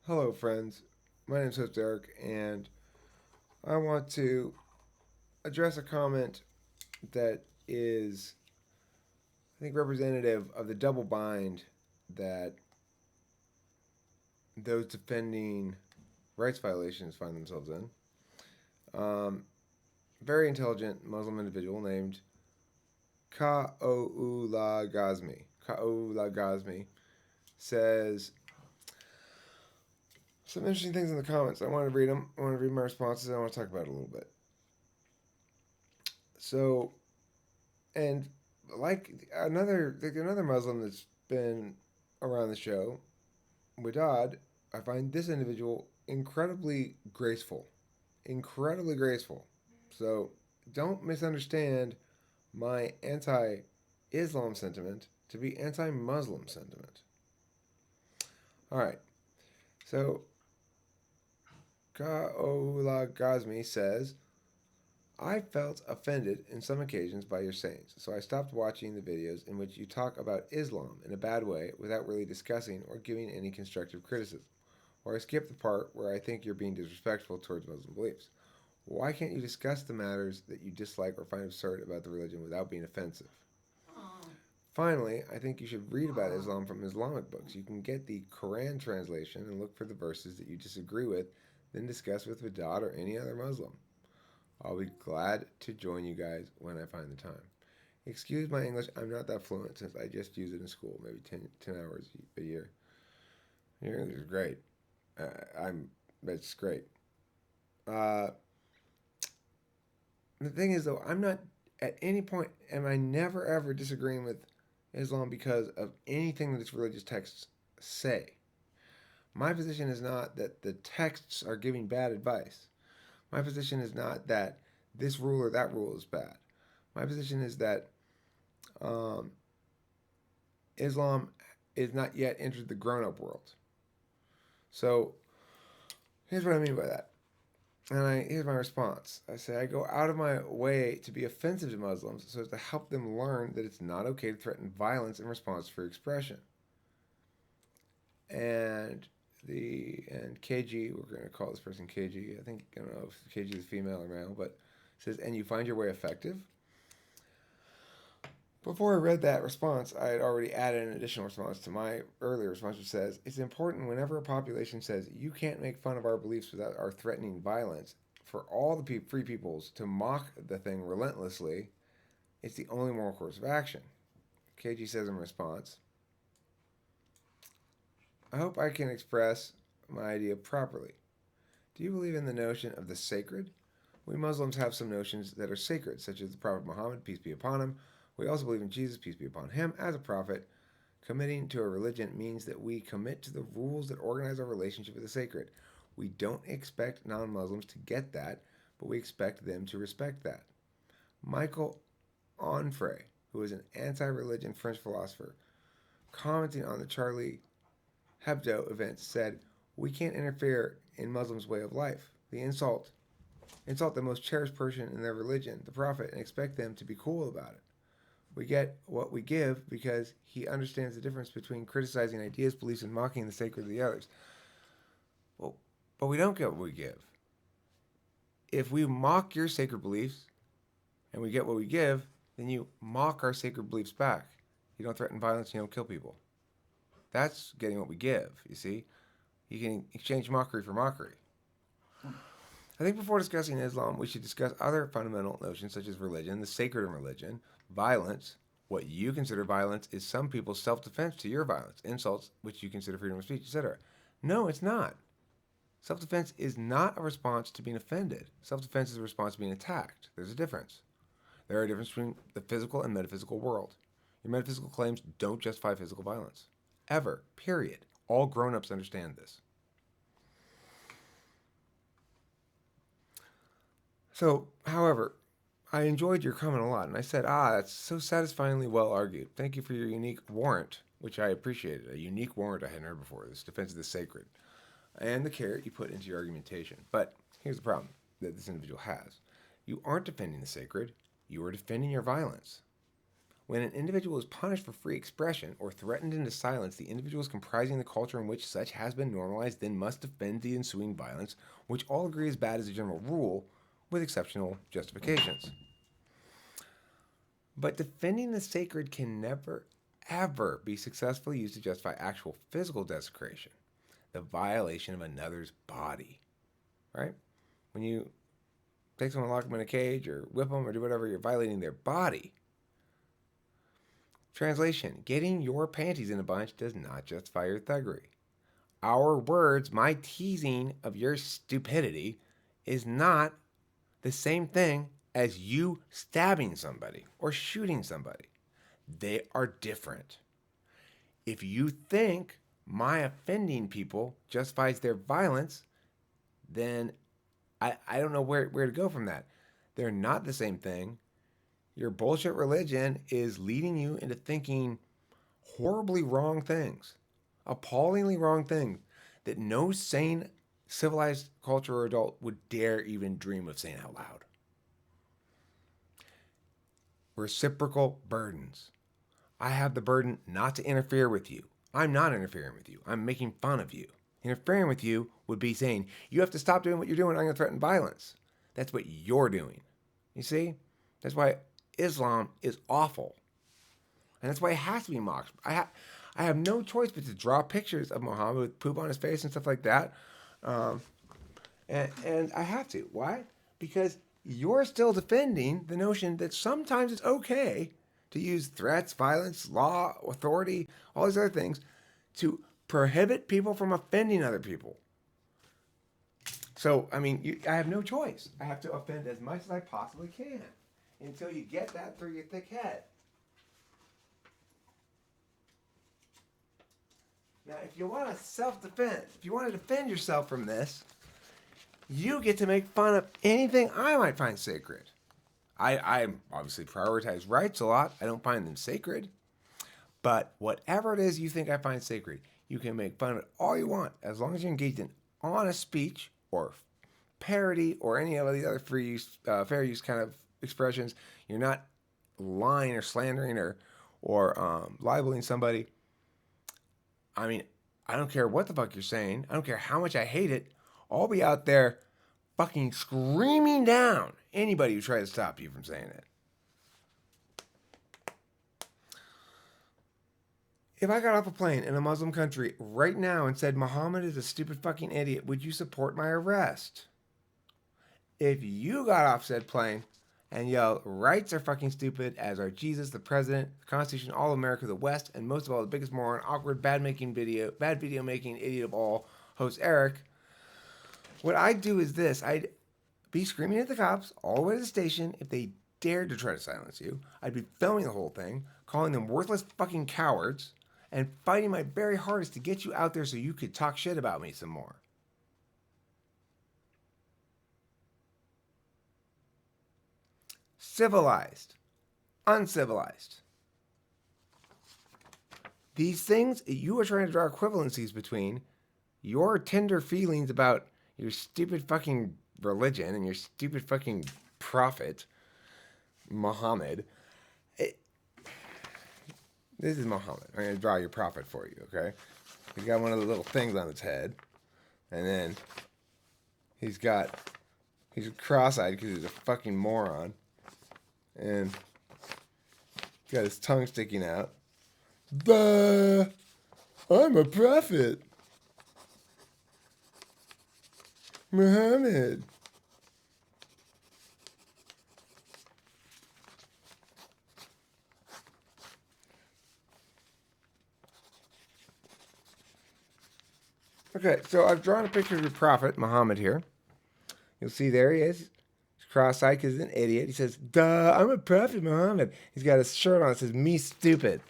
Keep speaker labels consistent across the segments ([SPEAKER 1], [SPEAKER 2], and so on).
[SPEAKER 1] Hello, friends. My name is host Eric, and I want to address a comment that is, I think, representative of the double bind that those defending rights violations find themselves in. Very intelligent Muslim individual named Ka'oulagazmi says some interesting things in the comments. I want to read them. I want to read my responses. I want to talk about it a little bit. So, and like another Muslim that's been around the show, Wadad, I find this individual incredibly graceful. Incredibly graceful. So don't misunderstand my anti Islam sentiment to be anti Muslim sentiment. Alright, so Kaola Gazmi says, I felt offended in some occasions by your sayings, so I stopped watching the videos in which you talk about Islam in a bad way without really discussing or giving any constructive criticism. Or I skip the part where I think you're being disrespectful towards Muslim beliefs. Why can't you discuss the matters that you dislike or find absurd about the religion without being offensive? Finally, I think you should read about Islam from Islamic books. You can get the Quran translation and look for the verses that you disagree with, then discuss with Vidad or any other Muslim. I'll be glad to join you guys when I find the time. Excuse my English, I'm not that fluent since I just use it in school, maybe 10 hours a year. Your English is great. It's great. Uh, the thing is, though, I'm not at any point am I never ever disagreeing with Islam because of anything that its religious texts say. My position is not that the texts are giving bad advice. My position is not that this rule or that rule is bad. My position is that um, Islam is not yet entered the grown-up world. So here's what I mean by that. Here's my response. I say I go out of my way to be offensive to Muslims so as to help them learn that it's not okay to threaten violence in response to free expression. And KG, we're going to call this person KG. I don't know if KG is female or male, but it says, and you find your way effective? Before I read that response, I had already added an additional response to my earlier response, which says, it's important whenever a population says, you can't make fun of our beliefs without our threatening violence, for all the free peoples to mock the thing relentlessly, it's the only moral course of action. KG says in response, I hope I can express my idea properly. Do you believe in the notion of the sacred? We Muslims have some notions that are sacred, such as the Prophet Muhammad, peace be upon him. We also believe in Jesus, peace be upon him, as a prophet. Committing to a religion means that we commit to the rules that organize our relationship with the sacred. We don't expect non-Muslims to get that, but we expect them to respect that. Michael Onfray, who is an anti-religion French philosopher, commenting on the Charlie Hebdo events, said, we can't interfere in Muslims' way of life. The insult the most cherished person in their religion, the Prophet, and expect them to be cool about it. We get what we give because he understands the difference between criticizing ideas, beliefs, and mocking the sacred of the others. Well, but we don't get what we give. If we mock your sacred beliefs and we get what we give, then you mock our sacred beliefs back. You don't threaten violence, you don't kill people. That's getting what we give, you see? You can exchange mockery for mockery. I think before discussing Islam, we should discuss other fundamental notions such as religion, the sacred in religion, violence. What you consider violence is some people's self-defense to your violence, insults, which you consider freedom of speech, etc. No, it's not. Self-defense is not a response to being offended. Self-defense is a response to being attacked. There's a difference. There are a difference between the physical and metaphysical world. Your metaphysical claims don't justify physical violence. Ever. Period. All grown-ups understand this. So, however, I enjoyed your comment a lot, and I said, that's so satisfyingly well argued. Thank you for your unique warrant, which I appreciated. A unique warrant I hadn't heard before, this defense of the sacred, and the care you put into your argumentation. But here's the problem that this individual has. You aren't defending the sacred, you are defending your violence. When an individual is punished for free expression or threatened into silence, the individuals comprising the culture in which such has been normalized then must defend the ensuing violence, which all agree is bad as a general rule, with exceptional justifications. But defending the sacred can never, ever be successfully used to justify actual physical desecration, the violation of another's body. Right? When you take someone, lock them in a cage, or whip them, or do whatever, you're violating their body. Translation: getting your panties in a bunch does not justify your thuggery. Our words, my teasing of your stupidity, is not the same thing as you stabbing somebody or shooting somebody. They are different. If you think my offending people justifies their violence, then I don't know where to go from that. They're not the same thing. Your bullshit religion is leading you into thinking horribly wrong things, appallingly wrong things that no sane, civilized culture or adult would dare even dream of saying out loud. Reciprocal burdens. I have the burden not to interfere with you. I'm not interfering with you. I'm making fun of you. Interfering with you would be saying, you have to stop doing what you're doing. I'm going to threaten violence. That's what you're doing. You see? That's why Islam is awful. And that's why it has to be mocked. I have no choice but to draw pictures of Muhammad with poop on his face and stuff like that. And I have to. Why? Because you're still defending the notion that sometimes it's okay to use threats, violence, law, authority, all these other things to prohibit people from offending other people. So, I mean, I have no choice. I have to offend as much as I possibly can until you get that through your thick head. Now, if you want to self-defend, if you want to defend yourself from this, you get to make fun of anything I might find sacred. I obviously prioritize rights a lot. I don't find them sacred. But whatever it is you think I find sacred, you can make fun of it all you want, as long as you're engaged in honest speech or parody or any of the other fair use kind of expressions. You're not lying or slandering or libeling somebody. I mean, I don't care what the fuck you're saying. I don't care how much I hate it. I'll be out there fucking screaming down anybody who tries to stop you from saying it. If I got off a plane in a Muslim country right now and said Muhammad is a stupid fucking idiot, would you support my arrest? If you got off said plane and yelled, rights are fucking stupid, as are Jesus, the president, the Constitution, all of America, the West, and most of all, the biggest moron, awkward, bad video making idiot of all, host Eric, what I'd do is this. I'd be screaming at the cops all the way to the station if they dared to try to silence you. I'd be filming the whole thing, calling them worthless fucking cowards, and fighting my very hardest to get you out there so you could talk shit about me some more. Civilized, uncivilized. These things, you are trying to draw equivalencies between your tender feelings about your stupid fucking religion and your stupid fucking prophet, Muhammad. This is Muhammad. I'm going to draw your prophet for you, okay? He's got one of the little things on his head. And then he's cross-eyed because he's a fucking moron. And he's got his tongue sticking out. Bah! I'm a prophet. Muhammad. Okay, so I've drawn a picture of your prophet, Muhammad, here. You'll see there he is. He's cross-eyed because he's an idiot. He says, duh, I'm a prophet, Muhammad. He's got his shirt on that says, me stupid.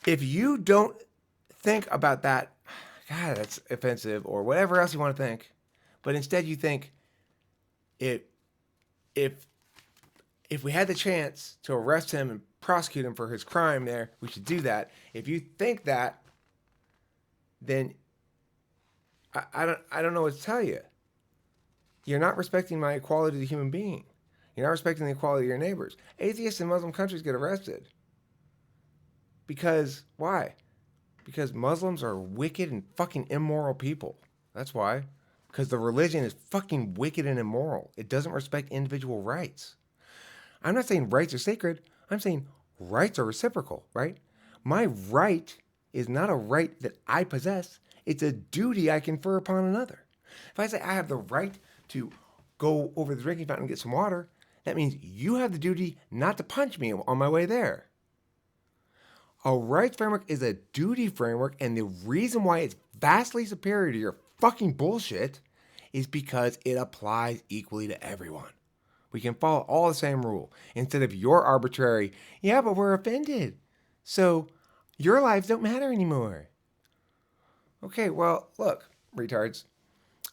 [SPEAKER 1] If you don't think about that, God, that's offensive, or whatever else you want to think, but instead you think, if we had the chance to arrest him and prosecute him for his crime there, we should do that. If you think that, then I don't know what to tell you. You're not respecting my equality as a human being. You're not respecting the equality of your neighbors. Atheists in Muslim countries get arrested. Because, why? Because Muslims are wicked and fucking immoral people. That's why. Because the religion is fucking wicked and immoral. It doesn't respect individual rights. I'm not saying rights are sacred. I'm saying rights are reciprocal, right? My right is not a right that I possess. It's a duty I confer upon another. If I say I have the right to go over the drinking fountain and get some water, that means you have the duty not to punch me on my way there. A rights framework is a duty framework, and the reason why it's vastly superior to your fucking bullshit is because it applies equally to everyone. We can follow all the same rule instead of your arbitrary, yeah, but we're offended, so your lives don't matter anymore. Okay, well, look, retards.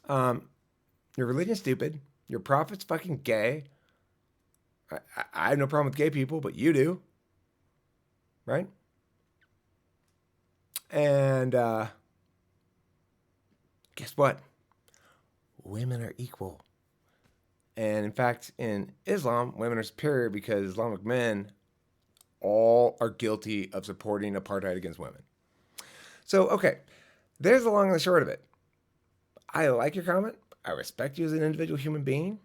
[SPEAKER 1] Your religion's stupid. Your prophet's fucking gay. I have no problem with gay people, but you do. Right? And guess what? Women are equal. And in fact, in Islam, women are superior because Islamic men all are guilty of supporting apartheid against women. So, okay, there's the long and the short of it. I like your comment. I respect you as an individual human being.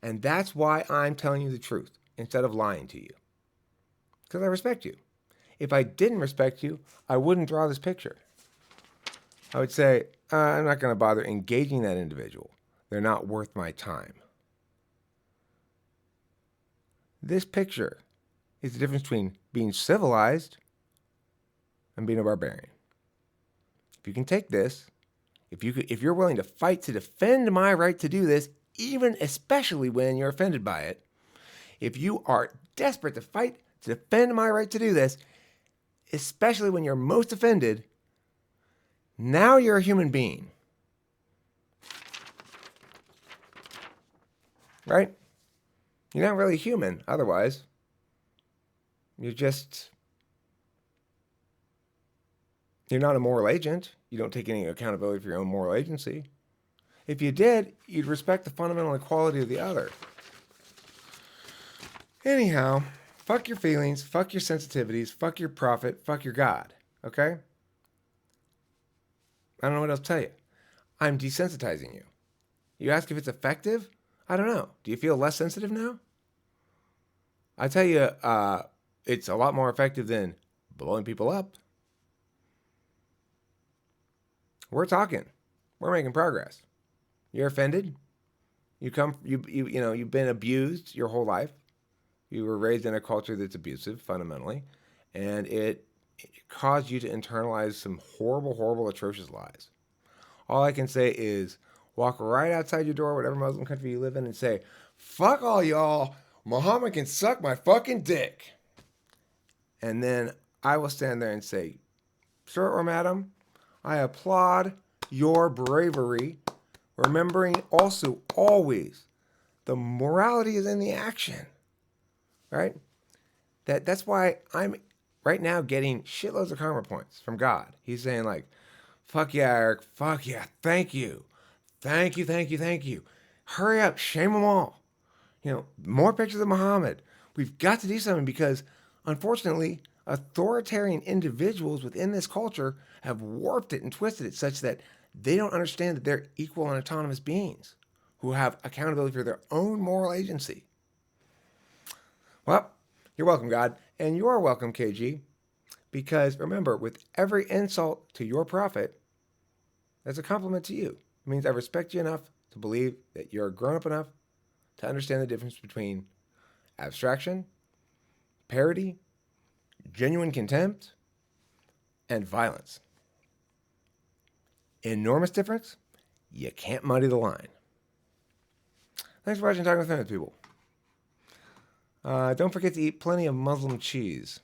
[SPEAKER 1] And that's why I'm telling you the truth instead of lying to you. Because I respect you. If I didn't respect you, I wouldn't draw this picture. I would say, I'm not going to bother engaging that individual. They're not worth my time. This picture is the difference between being civilized and being a barbarian. If you can take this, if you're willing to fight to defend my right to do this, even especially when you're offended by it, if you are desperate to fight to defend my right to do this, especially when you're most offended, now you're a human being. Right? You're not really human otherwise. You're not a moral agent. You don't take any accountability for your own moral agency. If you did, you'd respect the fundamental equality of the other. Anyhow, fuck your feelings, fuck your sensitivities, fuck your prophet, fuck your God. Okay? I don't know what else to tell you. I'm desensitizing you. You ask if it's effective? I don't know. Do you feel less sensitive now? I tell you, it's a lot more effective than blowing people up. We're talking. We're making progress. You're offended. You've been abused your whole life. You were raised in a culture that's abusive fundamentally, and it caused you to internalize some horrible, horrible, atrocious lies. All I can say is walk right outside your door, whatever Muslim country you live in, and say, fuck all y'all. Muhammad can suck my fucking dick. And then I will stand there and say, sir or madam, I applaud your bravery, remembering also always the morality is in the action, right? That's why I'm right now getting shitloads of karma points from God. He's saying like, fuck yeah, Eric, fuck yeah, thank you. Thank you, thank you, thank you. Hurry up, shame them all. More pictures of Muhammad. We've got to do something because, unfortunately, authoritarian individuals within this culture have warped it and twisted it such that they don't understand that they're equal and autonomous beings who have accountability for their own moral agency. Well, you're welcome, God, and you are welcome, KG, because remember, with every insult to your prophet, that's a compliment to you. It means I respect you enough to believe that you're grown up enough to understand the difference between abstraction, parody, genuine contempt, and violence. Enormous difference. You can't muddy the line. Thanks for watching Talking with Famous People. Don't forget to eat plenty of Muslim cheese.